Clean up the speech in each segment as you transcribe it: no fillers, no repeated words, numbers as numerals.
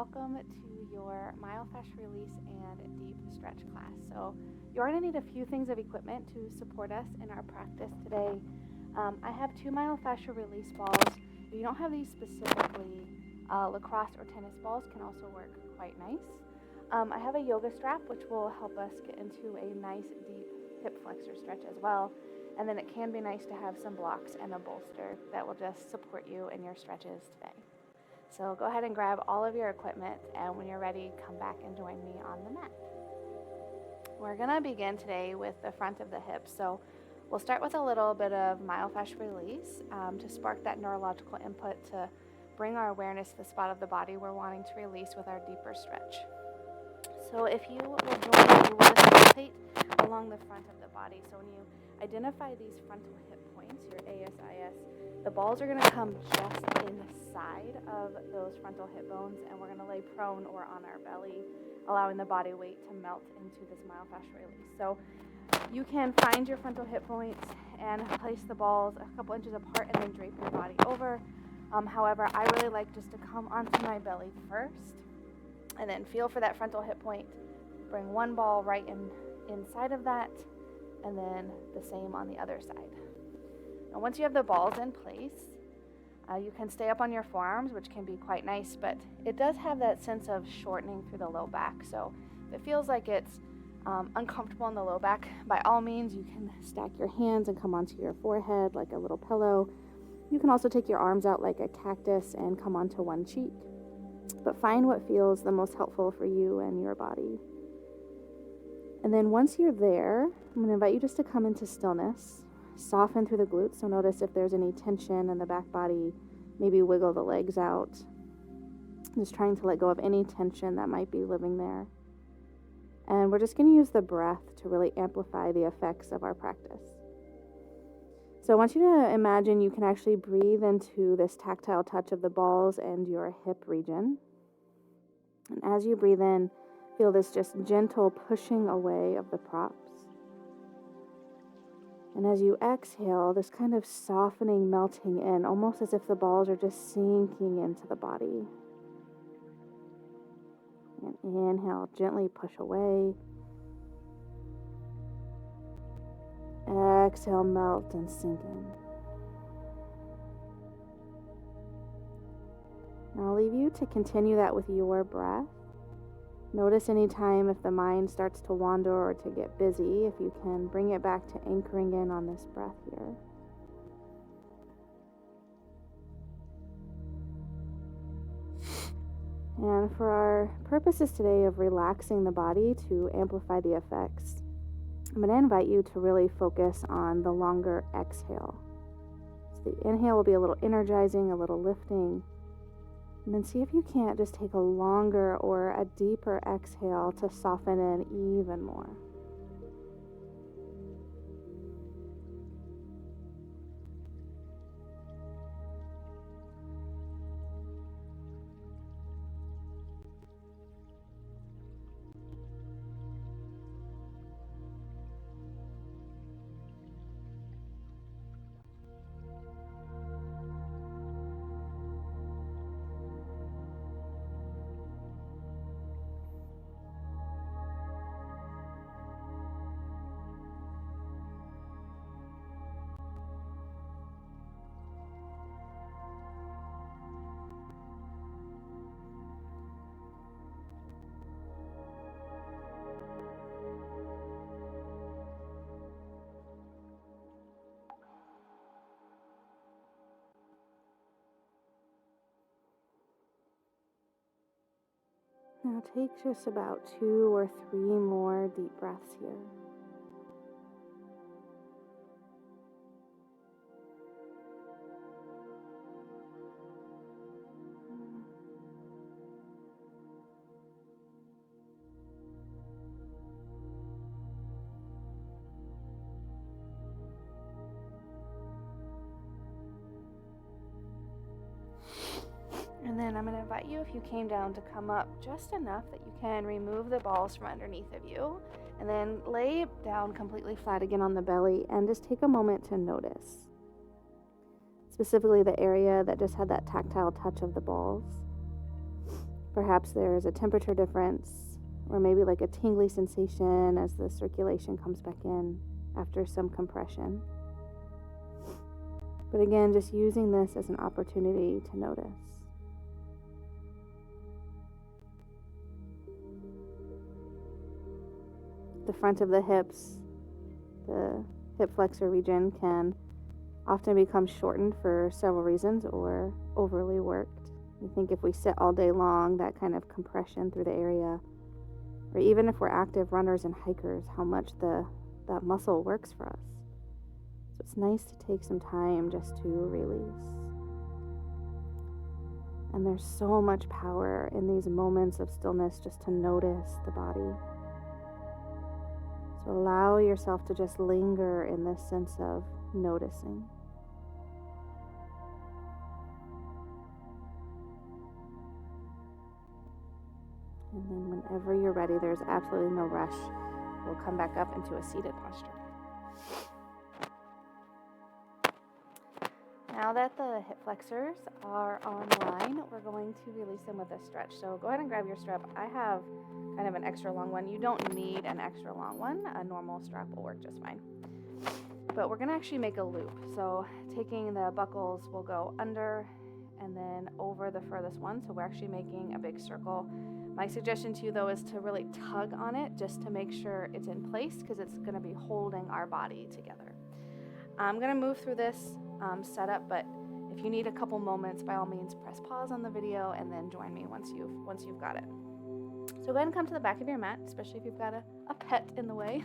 welcome to your myofascial release and deep stretch class. So you're going to need a few things of equipment to support us in our practice today. I have two myofascial release balls. If you don't have these specifically, lacrosse or tennis balls can also work quite nice. I have a yoga strap, which will help us get into a nice deep hip flexor stretch as well. And then it can be nice to have some blocks and a bolster that will just support you in your stretches today. So go ahead and grab all of your equipment, and when you're ready, come back and join me on the mat. We're going to begin today with the front of the hips. So we'll start with a little bit of myofascial release to spark that neurological input to bring our awareness to the spot of the body we're wanting to release with our deeper stretch. So if you will join me, we'll just rotate along the front of the body. So when you identify these frontal hip points, your ASIS, the balls are going to come just inside of those frontal hip bones, and we're going to lay prone or on our belly, allowing the body weight to melt into this myofascial release. So you can find your frontal hip points and place the balls a couple inches apart and then drape your body over. However, I really like just to come onto my belly first and then feel for that frontal hip point. Bring one ball right inside of that, and then the same on the other side. Now, once you have the balls in place, you can stay up on your forearms, which can be quite nice, but it does have that sense of shortening through the low back. So if it feels like it's uncomfortable in the low back, by all means, you can stack your hands and come onto your forehead like a little pillow. You can also take your arms out like a cactus and come onto one cheek. But find what feels the most helpful for you and your body. And then once you're there, I'm going to invite you just to come into stillness. Soften through the glutes, so notice if there's any tension in the back body. Maybe wiggle the legs out. Just trying to let go of any tension that might be living there. And we're just going to use the breath to really amplify the effects of our practice. So I want you to imagine you can actually breathe into this tactile touch of the balls and your hip region. And as you breathe in, feel this just gentle pushing away of the props. And as you exhale, this kind of softening, melting in, almost as if the balls are just sinking into the body. And inhale, gently push away. Exhale, melt and sink in. Now I'll leave you to continue that with your breath. Notice anytime if the mind starts to wander or to get busy, if you can bring it back to anchoring in on this breath here. And for our purposes today of relaxing the body to amplify the effects, I'm going to invite you to really focus on the longer exhale. So the inhale will be a little energizing, a little lifting. And then see if you can't just take a longer or a deeper exhale to soften in even more. Now take just about 2 or 3 more deep breaths here. And then I'm going to invite you, if you came down, to come up just enough that you can remove the balls from underneath of you. And then lay down completely flat again on the belly and just take a moment to notice. Specifically the area that just had that tactile touch of the balls. Perhaps there's a temperature difference, or maybe like a tingly sensation as the circulation comes back in after some compression. But again, just using this as an opportunity to notice. The front of the hips, the hip flexor region, can often become shortened for several reasons or overly worked. You think if we sit all day long, that kind of compression through the area, or even if we're active runners and hikers, how much that muscle works for us. So it's nice to take some time just to release. And there's so much power in these moments of stillness just to notice the body. So allow yourself to just linger in this sense of noticing. And then whenever you're ready, there's absolutely no rush. We'll come back up into a seated posture. Now that the hip flexors are online, we're going to release them with a stretch. So go ahead and grab your strap. I have kind of an extra long one. You don't need an extra long one. A normal strap will work just fine. But we're going to actually make a loop. So taking the buckles, we'll go under and then over the furthest one. So we're actually making a big circle. My suggestion to you, though, is to really tug on it just to make sure it's in place, because it's going to be holding our body together. I'm going to move through this setup, but if you need a couple moments, by all means, press pause on the video and then join me once you've got it. So go ahead and come to the back of your mat, especially if you've got a pet in the way.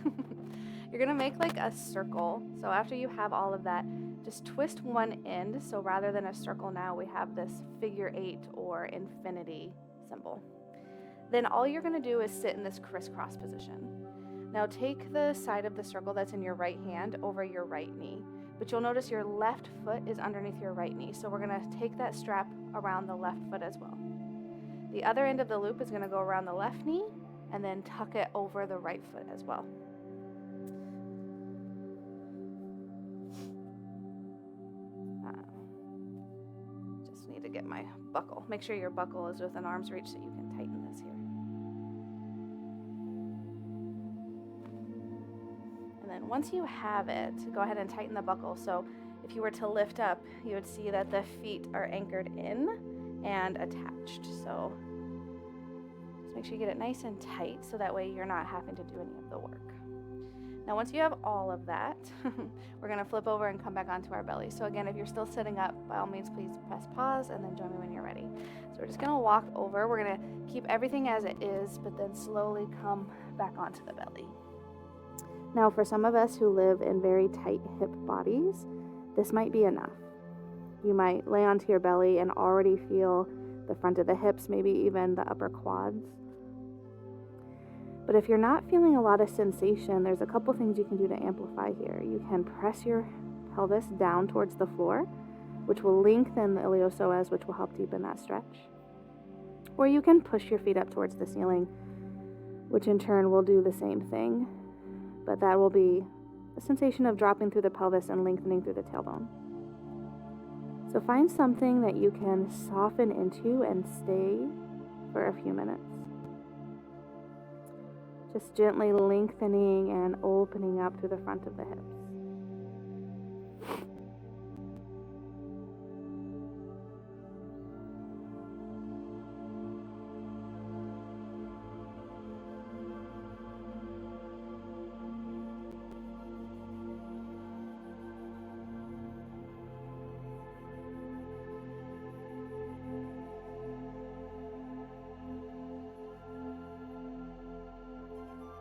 You're going to make like a circle. So after you have all of that, just twist one end. So rather than a circle now, we have this figure 8 or infinity symbol. Then all you're going to do is sit in this crisscross position. Now take the side of the circle that's in your right hand over your right knee. But you'll notice your left foot is underneath your right knee. So we're going to take that strap around the left foot as well. The other end of the loop is going to go around the left knee and then tuck it over the right foot as well. Just need to get my buckle. Make sure your buckle is within arm's reach so you can tighten this here. And then once you have it, go ahead and tighten the buckle. So if you were to lift up, you would see that the feet are anchored in and attached. So just make sure you get it nice and tight so that way you're not having to do any of the work. Now once you have all of that, we're going to flip over and come back onto our belly. So again, if you're still sitting up, by all means, please press pause and then join me when you're ready. So we're just going to walk over. We're going to keep everything as it is, but then slowly come back onto the belly. Now for some of us who live in very tight hip bodies, this might be enough. You might lay onto your belly and already feel the front of the hips, maybe even the upper quads. But if you're not feeling a lot of sensation, there's a couple things you can do to amplify here. You can press your pelvis down towards the floor, which will lengthen the iliopsoas, which will help deepen that stretch. Or you can push your feet up towards the ceiling, which in turn will do the same thing. But that will be a sensation of dropping through the pelvis and lengthening through the tailbone. So find something that you can soften into and stay for a few minutes. Just gently lengthening and opening up through the front of the hips.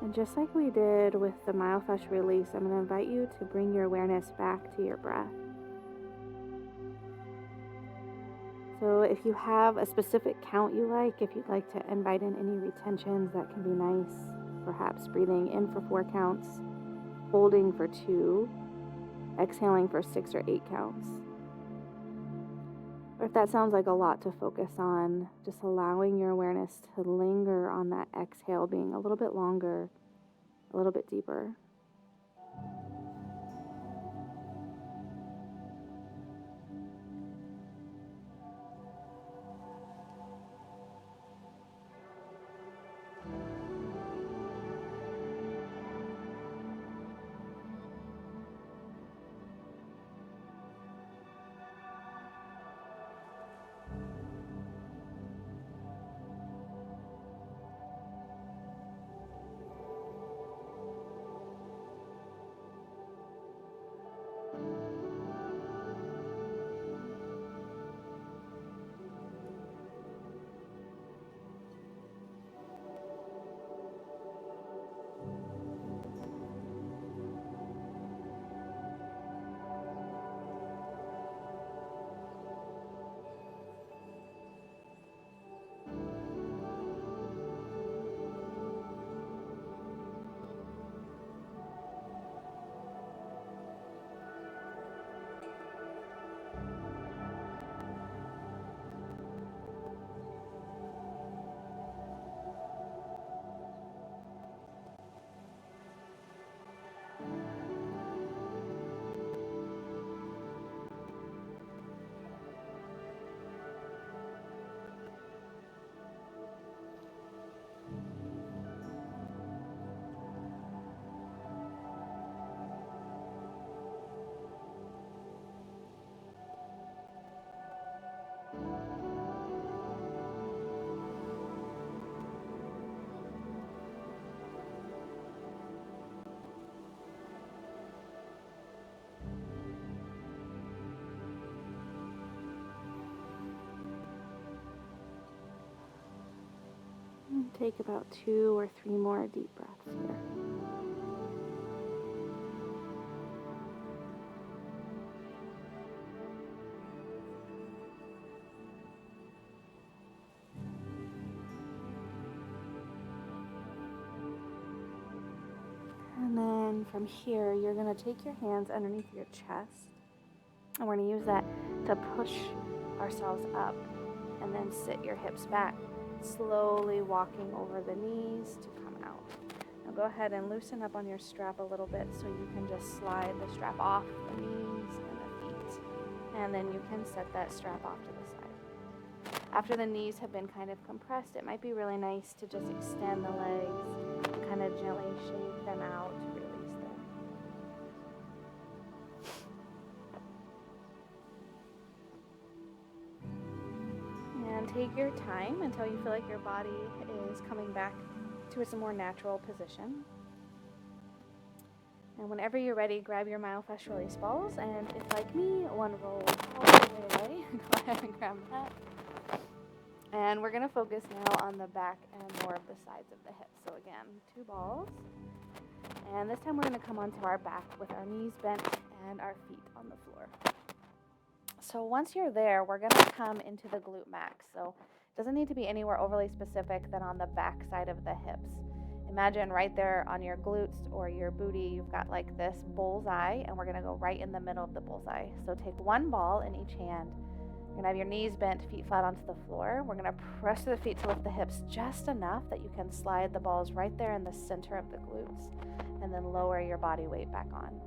And just like we did with the myofascial release, I'm going to invite you to bring your awareness back to your breath. So if you have a specific count you like, if you'd like to invite in any retentions, that can be nice. Perhaps breathing in for 4 counts, holding for 2, exhaling for 6 or 8 counts. Or if that sounds like a lot to focus on, just allowing your awareness to linger on that exhale being a little bit longer, a little bit deeper. Take about 2 or 3 more deep breaths here. And then from here, you're going to take your hands underneath your chest, and we're going to use that to push ourselves up, and then sit your hips back, slowly walking over the knees to come out. Now go ahead and loosen up on your strap a little bit so you can just slide the strap off the knees and the feet, and then you can set that strap off to the side. After the knees have been kind of compressed, it might be really nice to just extend the legs and kind of gently shake them out to release them. And take your time until you feel like your body is coming back to its more natural position. And whenever you're ready, grab your myofascial release balls, and if like me, one roll all the way away, go ahead and grab that. And we're going to focus now on the back and more of the sides of the hips. So again, 2 balls. And this time we're going to come onto our back with our knees bent and our feet on the floor. So once you're there, we're going to come into the glute max. So it doesn't need to be anywhere overly specific than on the back side of the hips. Imagine right there on your glutes or your booty, you've got like this bullseye, and we're going to go right in the middle of the bullseye. So take 1 ball in each hand. You're going to have your knees bent, feet flat onto the floor. We're going to press the feet to lift the hips just enough that you can slide the balls right there in the center of the glutes, and then lower your body weight back on.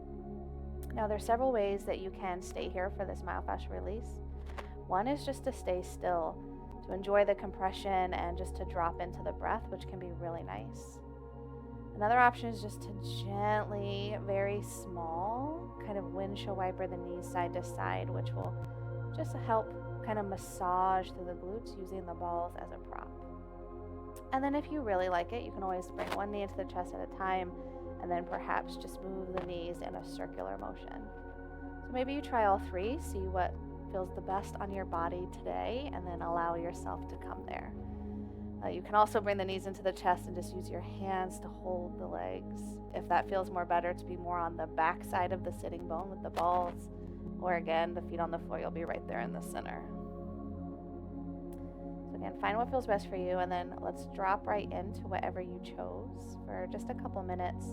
Now, there's several ways that you can stay here for this myofascial release. One is just to stay still, to enjoy the compression and just to drop into the breath, which can be really nice. Another option is just to gently, very small, kind of windshield wiper the knees side to side, which will just help kind of massage through the glutes using the balls as a prop. And then if you really like it, you can always bring one knee into the chest at a time, and then perhaps just move the knees in a circular motion. So maybe you try all 3, see what feels the best on your body today, and then allow yourself to come there. You can also bring the knees into the chest and just use your hands to hold the legs. If that feels more better, to be more on the back side of the sitting bone with the balls, or again, the feet on the floor, you'll be right there in the center. So again, find what feels best for you, and then let's drop right into whatever you chose for just a couple minutes.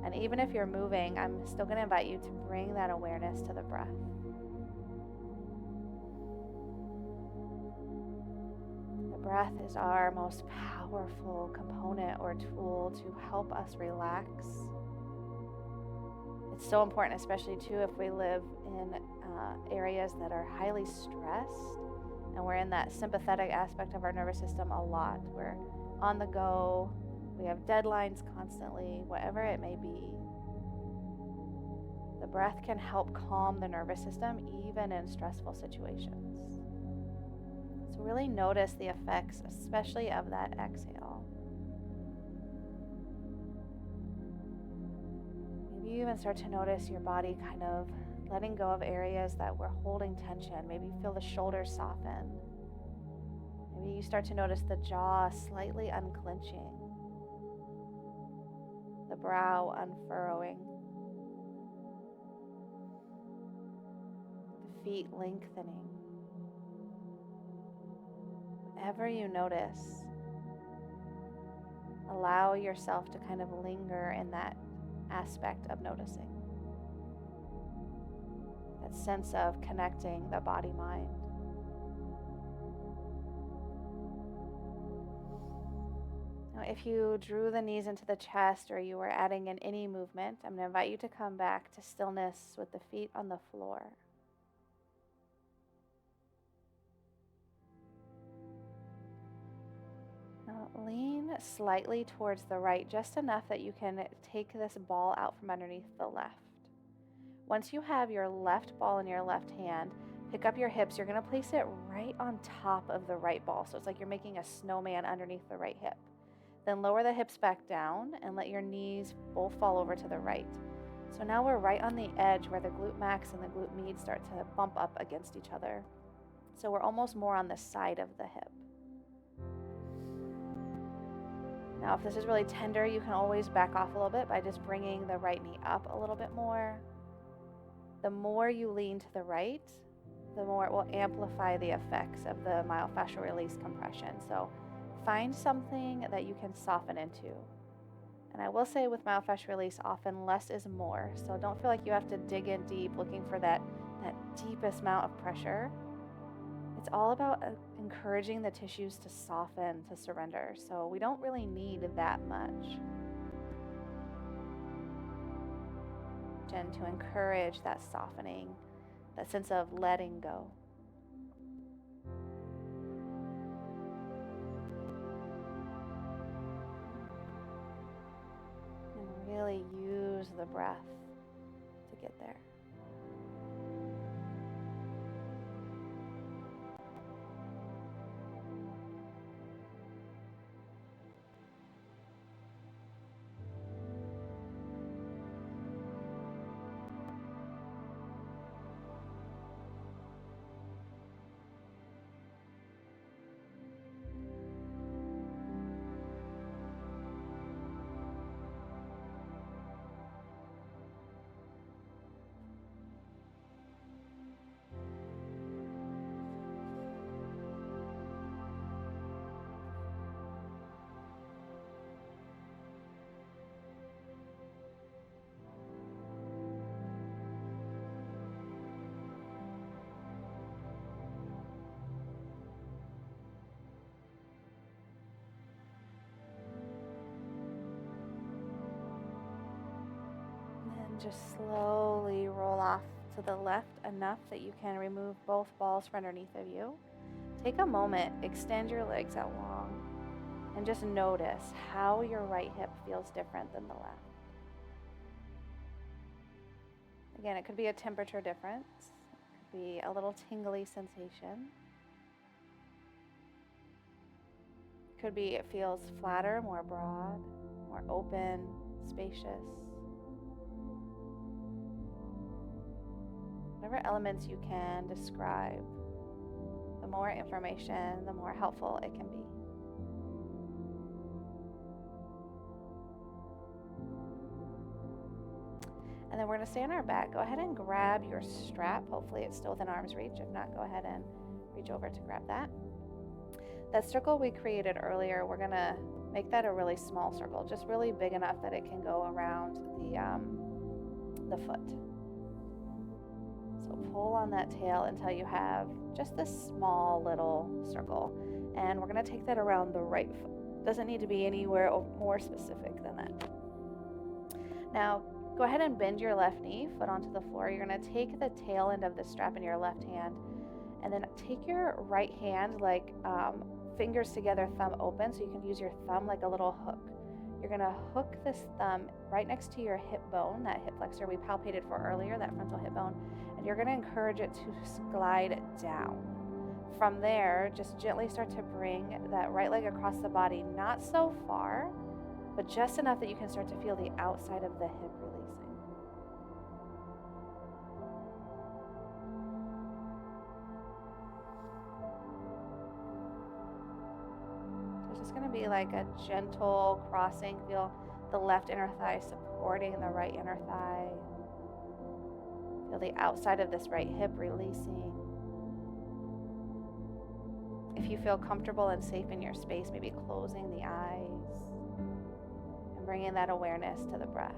And even if you're moving, I'm still going to invite you to bring that awareness to the breath. The breath is our most powerful component or tool to help us relax. It's so important, especially too if we live in areas that are highly stressed, and we're in that sympathetic aspect of our nervous system a lot. We're on the go, we have deadlines constantly, whatever it may be. The breath can help calm the nervous system even in stressful situations. So really notice the effects, especially of that exhale. Maybe you even start to notice your body kind of letting go of areas that were holding tension. Maybe you feel the shoulders soften. Maybe you start to notice the jaw slightly unclenching, the brow unfurrowing, the feet lengthening. Whatever you notice, allow yourself to kind of linger in that aspect of noticing. That sense of connecting the body-mind. Now, if you drew the knees into the chest or you were adding in any movement, I'm going to invite you to come back to stillness with the feet on the floor. Now, lean slightly towards the right, just enough that you can take this ball out from underneath the left. Once you have your left ball in your left hand, pick up your hips. You're going to place it right on top of the right ball. So it's like you're making a snowman underneath the right hip. Then lower the hips back down and let your knees both fall over to the right. So now we're right on the edge where the glute max and the glute med start to bump up against each other. So we're almost more on the side of the hip. Now, if this is really tender, you can always back off a little bit by just bringing the right knee up a little bit more. The more you lean to the right, the more it will amplify the effects of the myofascial release compression. So find something that you can soften into. And I will say with myofascial release, often less is more. So don't feel like you have to dig in deep looking for that deepest amount of pressure. It's all about encouraging the tissues to soften, to surrender. So we don't really need that much. And to encourage that softening, that sense of letting go. And really use the breath to get there. Just slowly roll off to the left enough that you can remove both balls from underneath of you. Take a moment, extend your legs out long, and just notice how your right hip feels different than the left. Again, it could be a temperature difference. It could be a little tingly sensation. It could be it feels flatter, more broad, more open, spacious. Whatever elements you can describe, the more information, the more helpful it can be. And then we're going to stay on our back. Go ahead and grab your strap. Hopefully it's still within arm's reach. If not, go ahead and reach over to grab that. That circle we created earlier, we're going to make that a really small circle, just really big enough that it can go around the foot. So pull on that tail until you have just this small little circle. And we're going to take that around the right foot. Doesn't need to be anywhere more specific than that. Now, go ahead and bend your left knee, foot onto the floor. You're going to take the tail end of the strap in your left hand, and then take your right hand like fingers together, thumb open, so you can use your thumb like a little hook. You're going to hook this thumb right next to your hip bone, that hip flexor we palpated for earlier, that frontal hip bone, and you're going to encourage it to glide down. From there, just gently start to bring that right leg across the body, not so far, but just enough that you can start to feel the outside of the hip releasing. So it's just going to be like a gentle crossing. Feel the left inner thigh supporting the right inner thigh. Feel the outside of this right hip releasing. If you feel comfortable and safe in your space, maybe closing the eyes and bringing that awareness to the breath.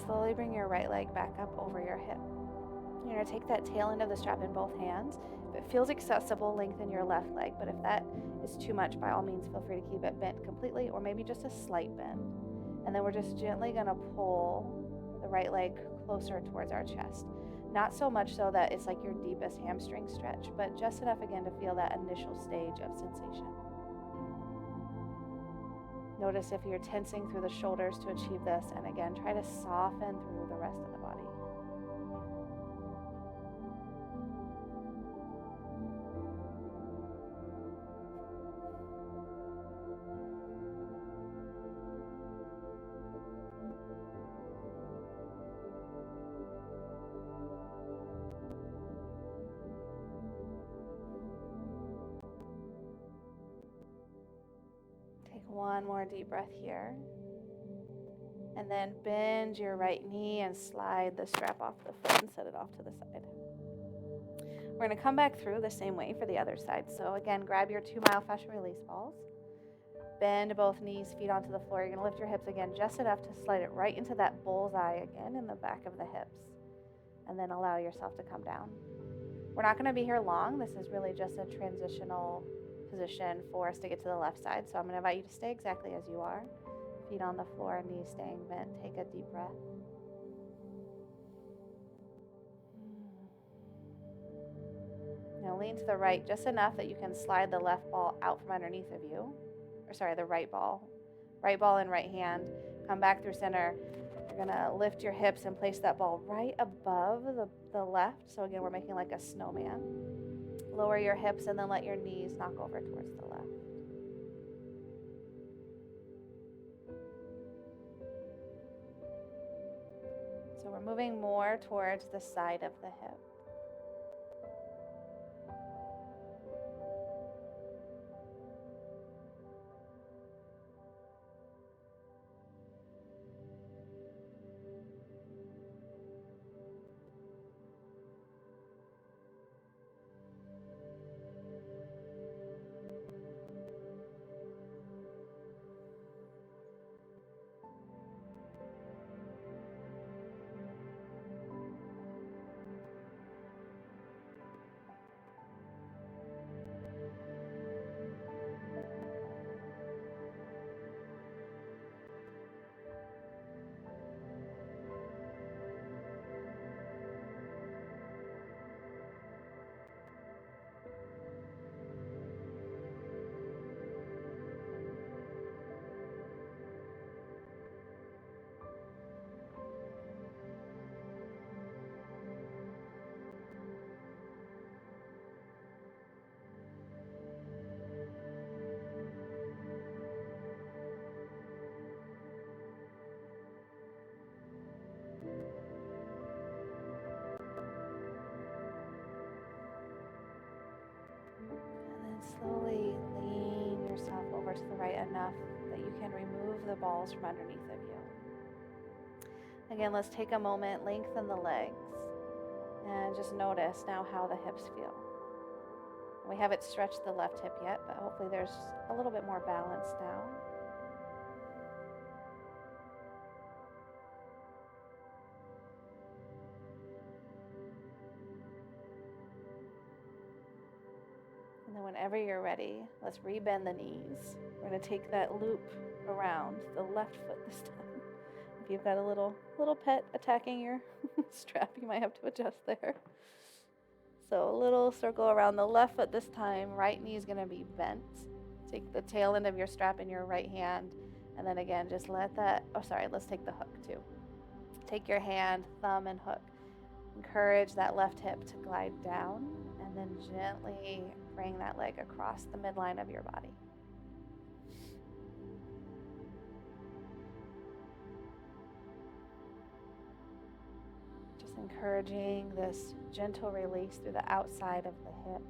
Slowly bring your right leg back up over your hip. You're going to take that tail end of the strap in both hands. If it feels accessible, lengthen your left leg. But if that is too much, by all means, feel free to keep it bent completely or maybe just a slight bend. And then we're just gently going to pull the right leg closer towards our chest. Not so much so that it's like your deepest hamstring stretch, but just enough again to feel that initial stage of sensation. Notice if you're tensing through the shoulders to achieve this, and again, try to soften through the rest of the body. Take one more deep breath here. And then bend your right knee and slide the strap off the foot and set it off to the side. We're going to come back through the same way for the other side. So again, grab your 2 myofascial release balls. Bend both knees, feet onto the floor. You're going to lift your hips again just enough to slide it right into that bullseye again in the back of the hips. And then allow yourself to come down. We're not going to be here long. This is really just a transitional position for us to get to the left side. So I'm going to invite you to stay exactly as you are. Feet on the floor, knees staying bent. Take a deep breath. Now lean to the right just enough that you can slide the left ball out from underneath of you. The right ball. Right ball in right hand. Come back through center. You're going to lift your hips and place that ball right above the left. So again, we're making like a snowman. Lower your hips and then let your knees knock over towards the left. So we're moving more towards the side of the hip. Slowly lean yourself over to the right enough that you can remove the balls from underneath of you. Again, let's take a moment, lengthen the legs, and just notice now how the hips feel. We haven't stretched the left hip yet, but hopefully there's a little bit more balance now. And then whenever you're ready, let's rebend the knees. We're going to take that loop around the left foot this time. If you've got a little pet attacking your strap, you might have to adjust there. So a little circle around the left foot this time. Right knee is going to be bent. Take the tail end of your strap in your right hand. And then again, just let's take the hook too. Take your hand, thumb, and hook. Encourage that left hip to glide down, and then gently bring that leg across the midline of your body. Just encouraging this gentle release through the outside of the hip.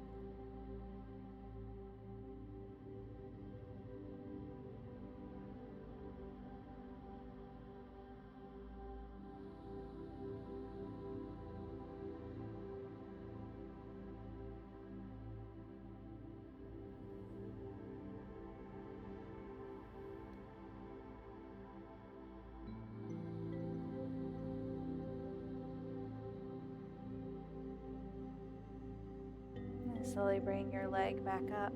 Slowly bring your leg back up.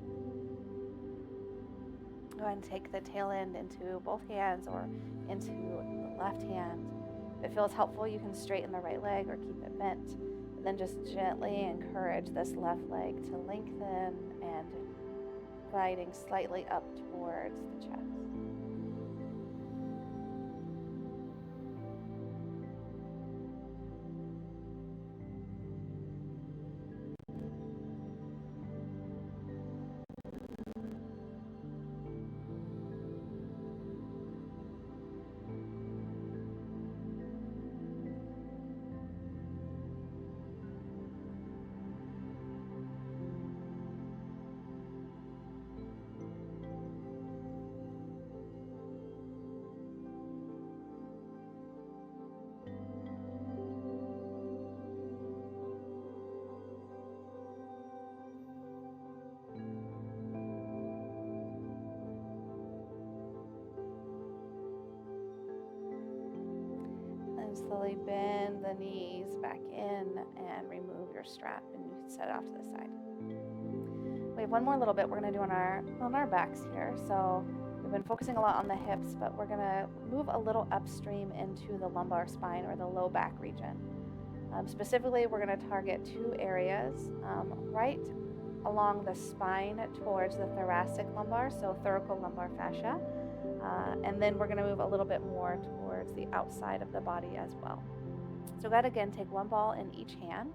Go ahead and take the tail end into both hands or into the left hand. If it feels helpful, you can straighten the right leg or keep it bent. And then just gently encourage this left leg to lengthen and gliding slightly up towards the chest. slowly bend the knees back in and remove your strap, and you can set it off to the side. We have one more little bit we're going to do on our backs here. So we've been focusing a lot on the hips, but we're going to move a little upstream into the lumbar spine or the low back region. Specifically, we're going to target two areas, right along the spine towards the thoracic lumbar, so thoracolumbar fascia, and then we're going to move a little bit more towards the outside of the body as well. So go ahead again, take one ball in each hand.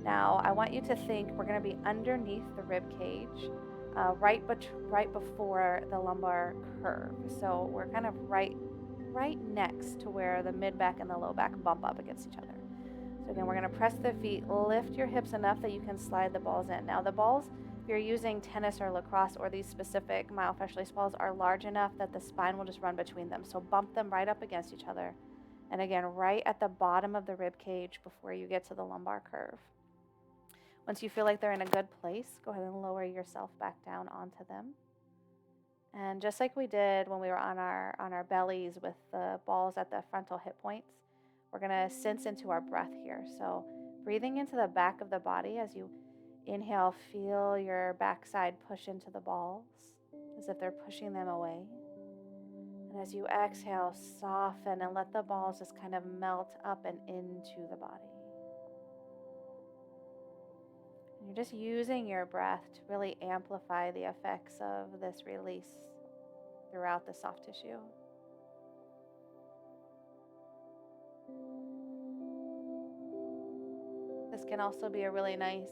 Now I want you to think we're going to be underneath the rib cage, right before the lumbar curve. So we're kind of right next to where the mid back and the low back bump up against each other. So again, we're going to press the feet, lift your hips enough that you can slide the balls in. Now the balls, if you're using tennis or lacrosse or these specific myofascial release balls, are large enough that the spine will just run between them. So bump them right up against each other. And again, right at the bottom of the rib cage before you get to the lumbar curve. Once you feel like they're in a good place, go ahead and lower yourself back down onto them. And just like we did when we were on our bellies with the balls at the frontal hip points, we're going to sense into our breath here. So breathing into the back of the body as you inhale, feel your backside push into the balls as if they're pushing them away. And as you exhale, soften and let the balls just kind of melt up and into the body. And you're just using your breath to really amplify the effects of this release throughout the soft tissue. This can also be a really nice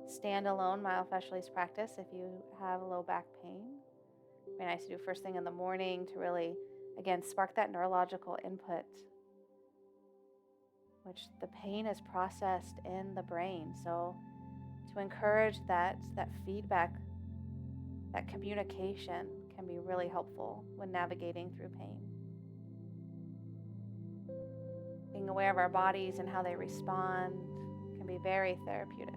standalone myofascial release practice if you have low back pain. It'd be nice to do first thing in the morning to really, again, spark that neurological input, which the pain is processed in the brain. So to encourage that feedback, that communication can be really helpful when navigating through pain. Being aware of our bodies and how they respond can be very therapeutic.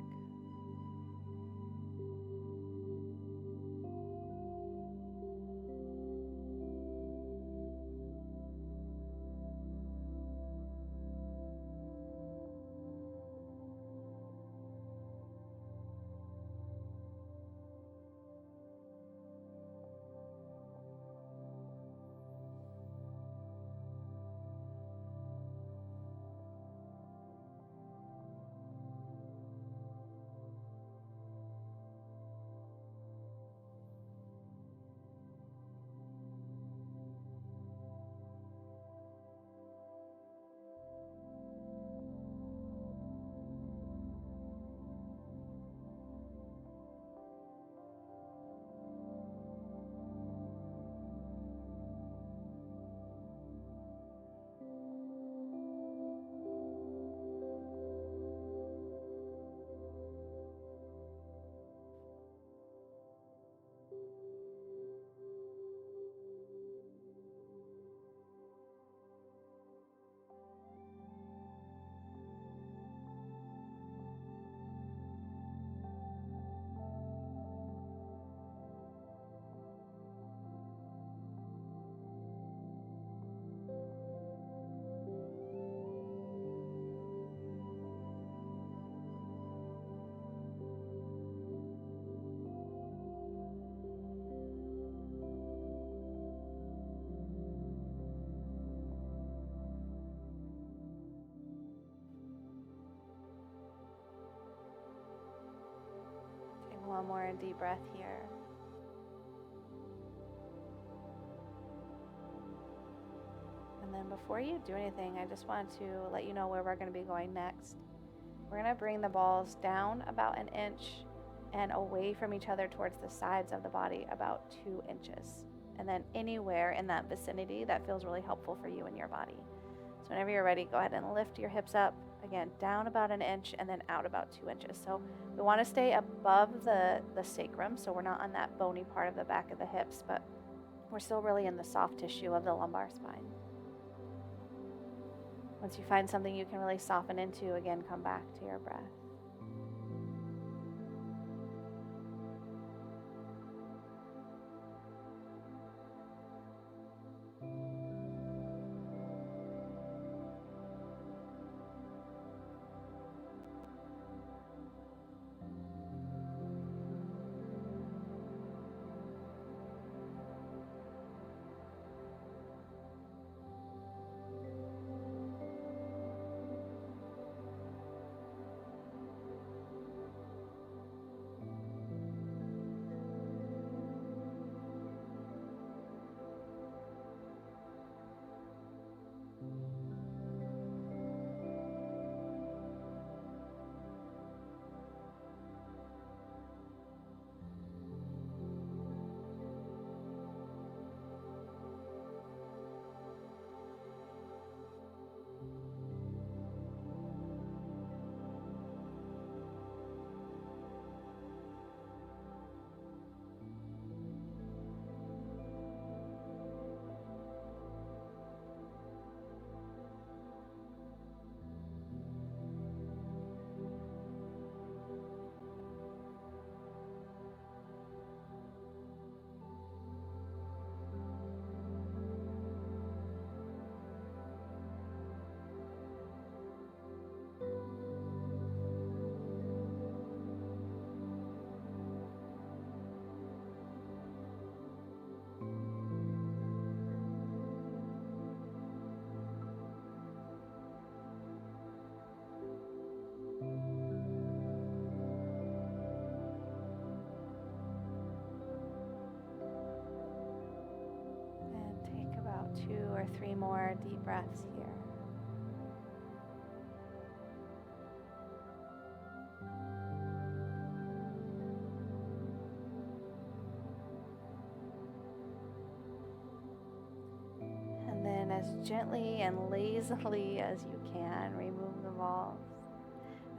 One more deep breath here. And then before you do anything, I just want to let you know where we're going to be going next. We're going to bring the balls down about an inch and away from each other towards the sides of the body about 2 inches. And then anywhere in that vicinity that feels really helpful for you and your body. So whenever you're ready, go ahead and lift your hips up. Again, down about an inch and then out about 2 inches. So we want to stay above the sacrum, so we're not on that bony part of the back of the hips, but we're still really in the soft tissue of the lumbar spine. Once you find something you can really soften into, again, come back to your breath. more deep breaths here. And then as gently and lazily as you can, remove the balls.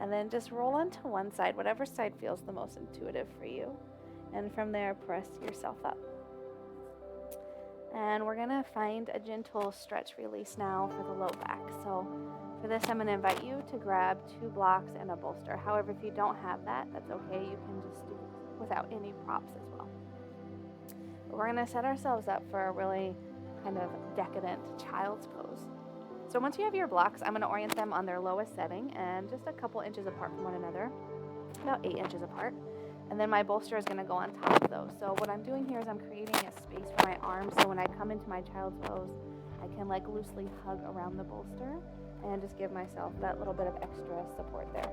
And then just roll onto one side, whatever side feels the most intuitive for you. And from there, press yourself up. And we're gonna find a gentle stretch release now for the low back. So for this, I'm gonna invite you to grab 2 blocks and a bolster. However, if you don't have that, that's okay. You can just do it without any props as well. But we're gonna set ourselves up for a really kind of decadent child's pose. So once you have your blocks, I'm gonna orient them on their lowest setting and just a couple inches apart from one another, about 8 inches apart. And then my bolster is going to go on top of those. So what I'm doing here is I'm creating a space for my arms, so when I come into my child's pose, I can like loosely hug around the bolster and just give myself that little bit of extra support there.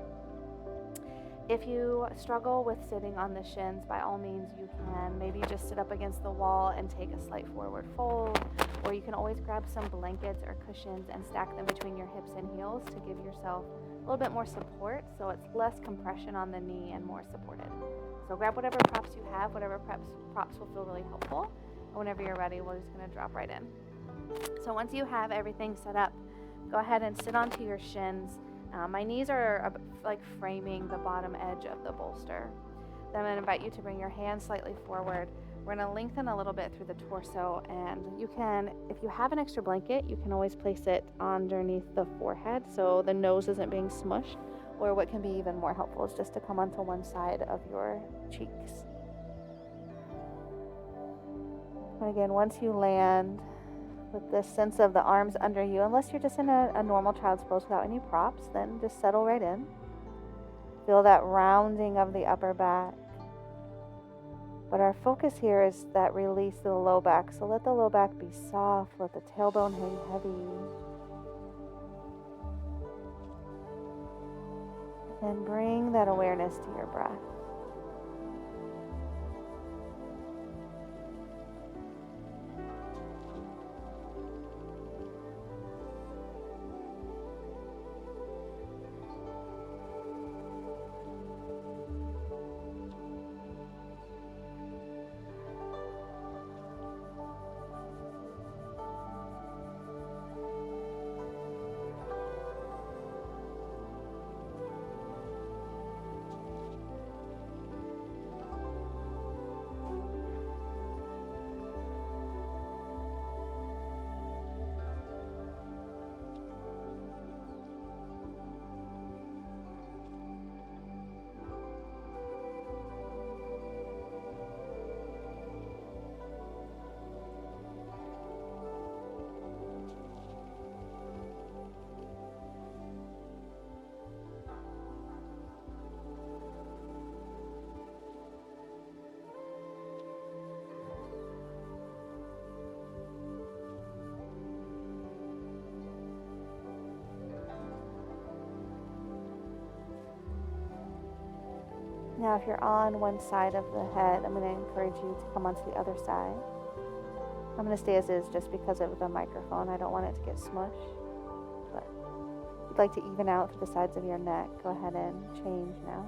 If you struggle with sitting on the shins, by all means you can maybe just sit up against the wall and take a slight forward fold, or you can always grab some blankets or cushions and stack them between your hips and heels to give yourself a little bit more support, so it's less compression on the knee and more supported. So grab whatever props you have, whatever props will feel really helpful, and whenever you're ready, we're just going to drop right in. So once you have everything set up, go ahead and sit onto your shins. My knees are like framing the bottom edge of the bolster. Then I'm going to invite you to bring your hands slightly forward. We're going to lengthen a little bit through the torso, and you can, if you have an extra blanket, you can always place it underneath the forehead so the nose isn't being smushed. Or what can be even more helpful is just to come onto one side of your cheeks. And again, once you land with this sense of the arms under you, unless you're just in a normal child's pose without any props, then just settle right in. Feel that rounding of the upper back. But our focus here is that release of the low back. So let the low back be soft, let the tailbone hang heavy. Then bring that awareness to your breath. Now, if you're on one side of the head, I'm going to encourage you to come onto the other side. I'm going to stay as is just because of the microphone. I don't want it to get smushed. But if you'd like to even out through the sides of your neck, go ahead and change now.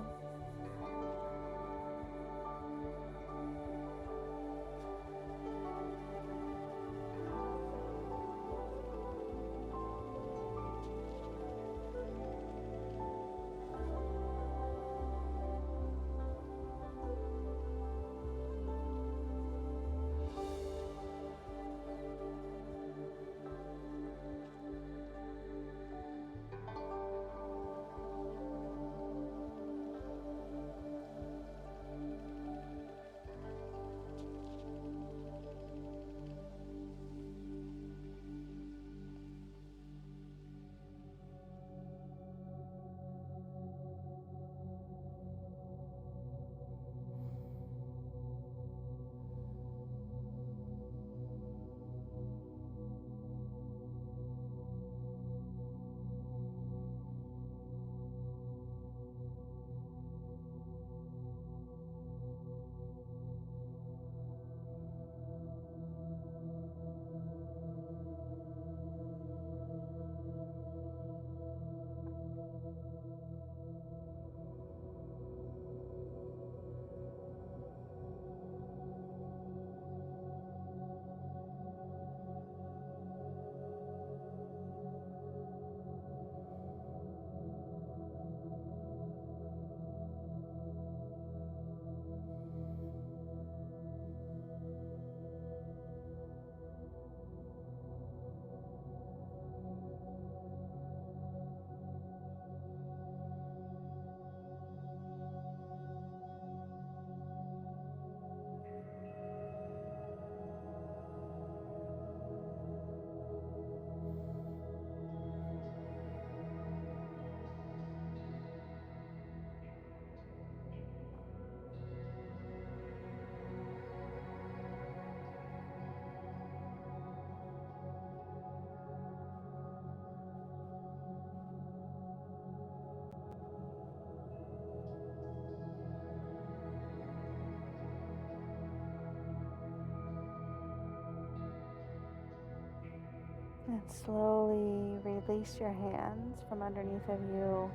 And slowly release your hands from underneath of you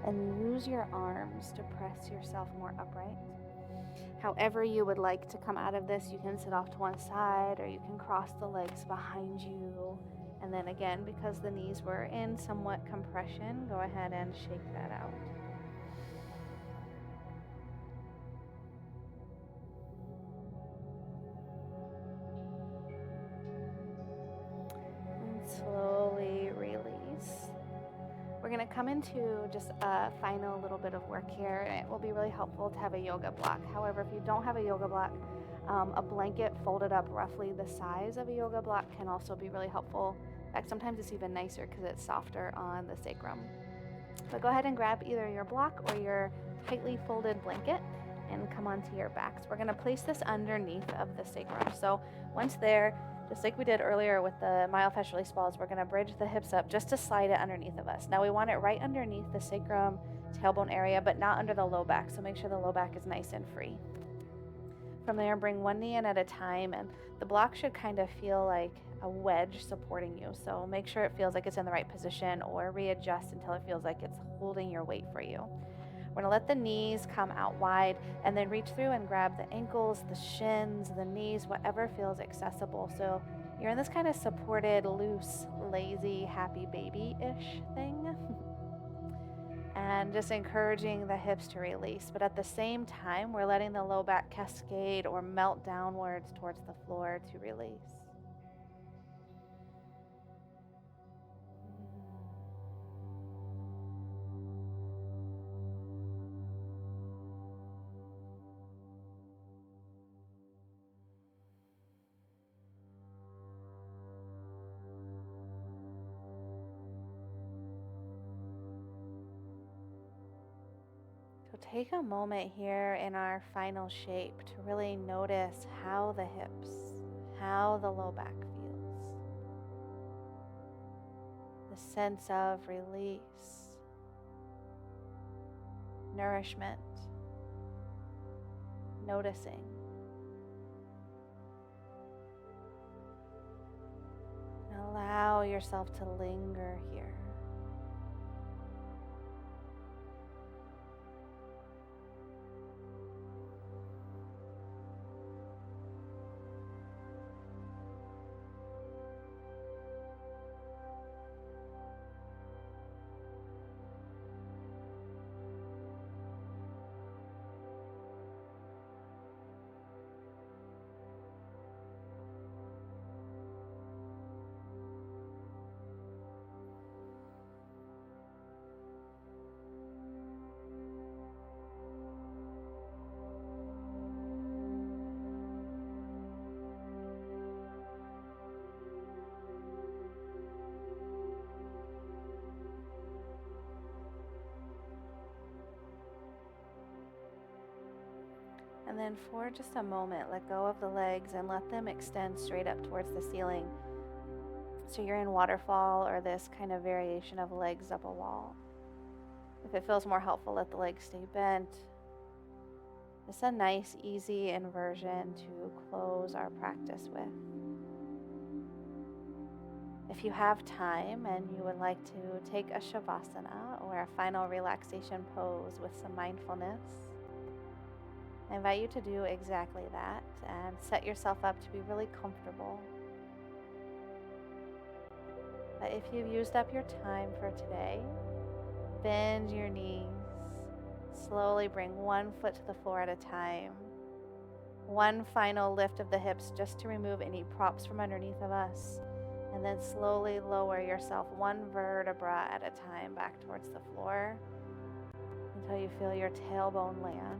and use your arms to press yourself more upright. However you would like to come out of this, you can sit off to one side or you can cross the legs behind you. And then again, because the knees were in somewhat compression, go ahead and shake that out. And slowly release. We're going to come into just a final little bit of work here, and it will be really helpful to have a yoga block. However, if you don't have a yoga block, a blanket folded up roughly the size of a yoga block can also be really helpful. In fact, sometimes it's even nicer because it's softer on the sacrum. But go ahead and grab either your block or your tightly folded blanket and come onto your backs. We're going to place this underneath of the sacrum. So once there, just like we did earlier with the myofascial release balls, we're going to bridge the hips up just to slide it underneath of us. Now we want it right underneath the sacrum, tailbone area, but not under the low back. So make sure the low back is nice and free. From there, bring one knee in at a time, and the block should kind of feel like a wedge supporting you. So make sure it feels like it's in the right position, or readjust until it feels like it's holding your weight for you. We're gonna let the knees come out wide and then reach through and grab the ankles, the shins, the knees, whatever feels accessible. So you're in this kind of supported, loose, lazy, happy baby-ish thing. And just encouraging the hips to release. But at the same time, we're letting the low back cascade or melt downwards towards the floor to release. So take a moment here in our final shape to really notice how the hips, how the low back feels. The sense of release, nourishment, noticing. And allow yourself to linger here. And then for just a moment, let go of the legs and let them extend straight up towards the ceiling. So you're in waterfall or this kind of variation of legs up a wall. If it feels more helpful, let the legs stay bent. It's a nice, easy inversion to close our practice with. If you have time and you would like to take a shavasana or a final relaxation pose with some mindfulness, I invite you to do exactly that and set yourself up to be really comfortable. But if you've used up your time for today, bend your knees. Slowly bring one foot to the floor at a time. One final lift of the hips just to remove any props from underneath of us. And then slowly lower yourself one vertebra at a time back towards the floor until you feel your tailbone land.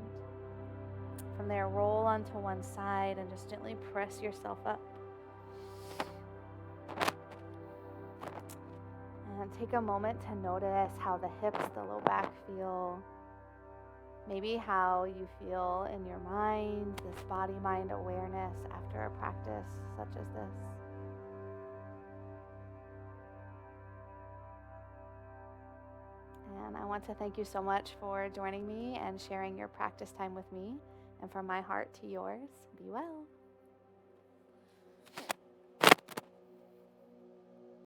From there, roll onto one side and just gently press yourself up. And take a moment to notice how the hips, the low back feel. Maybe how you feel in your mind, this body-mind awareness after a practice such as this. And I want to thank you so much for joining me and sharing your practice time with me. And from my heart to yours, be well.